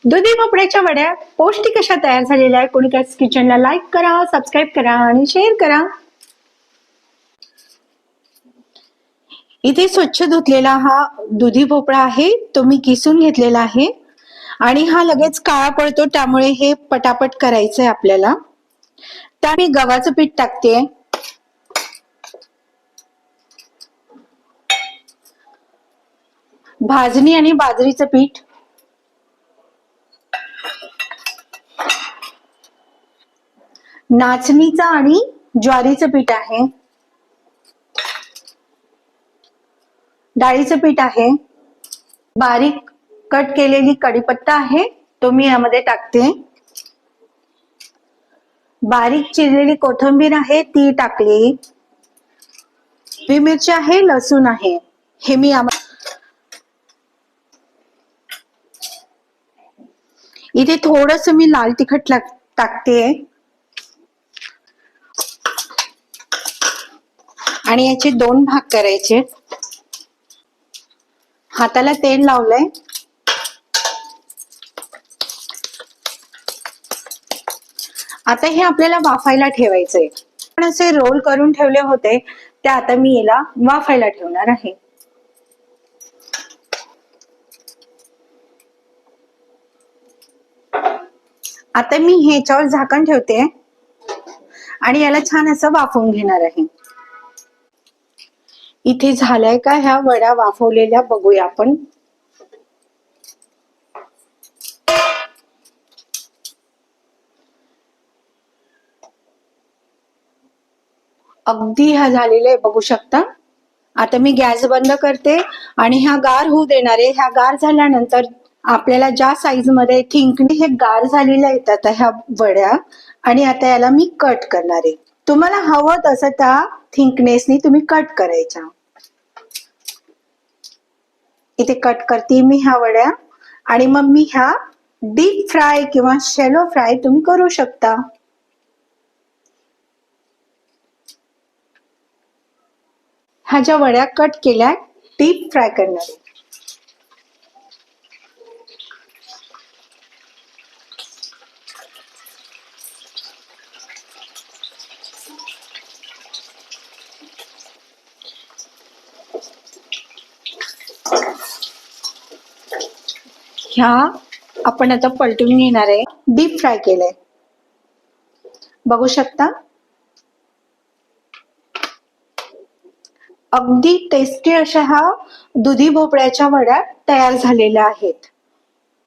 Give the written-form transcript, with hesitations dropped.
दुधी भोपळ्याच्या वड्या पौष्टिक अशा तयार झालेल्या आहे. कोणीकॅट्स किचनला लाईक करा, सबस्क्राईब करा आणि शेअर करा. इथे स्वच्छ धुतलेला हा दुधी भोपळा आहे, तो मी किसून घेतलेला आहे आणि हा लगेच काळा पडतो, त्यामुळे हे पटापट करायचंय आपल्याला. त्या मी गव्हाचं पीठ टाकते, भाजणी आणि बाजरीचं पीठ, नाचणीचं आणि ज्वारीचं पीठ आहे, डाळीचं पीठ आहे, बारीक कट केलेली कढीपत्ता आहे, तो मी यामध्ये टाकते, बारीक चिरलेली कोथिंबीर आहे ती टाकली, हिरवी मिरची आहे, लसूण आहे, हे मी इथे थोडस मी लाल तिखट टाकते आणि याचे 2 भाग करायचे. हाताला तेल लावलंय. आता हे आपल्याला वाफायला ठेवायचंय. पण असे रोल करून ठेवले होते ते आता मी याला वाफायला ठेवणार आहे. आता मी ह्याच्यावर झाकण ठेवते आणि याला छान असं वाफवून घेणार आहे. इथे झालाय का ह्या वड्या वाफवलेल्या बघूया आपण. अगदी ह्या झालेल्या बघू शकता. आता मी गॅस बंद करते आणि ह्या गार होऊ देणार आहे. ह्या गार झाल्यानंतर आपल्याला ज्या साईज मध्ये थिंकली हे गार झालेल्या येतात ह्या वड्या, आणि आता याला मी कट करणार आहे. तुम्हाला हवं तसं त्या थिंकनेसनी तुम्ही कट करायच्या. इथे कट करते मी ह्या वड्या आणि मग मी ह्या डीप फ्राय किंवा शॅलो फ्राय तुम्ही करू शकता. ह्या ज्या वड्या कट केल्या डीप फ्राय करणार आहे. ह्या आपण आता पलटून घेणार आहे. डीप फ्राय केलंय बघू शकता. अगदी टेस्टी अशा ह्या दुधी भोपळ्याच्या वड्या तयार झालेल्या आहेत.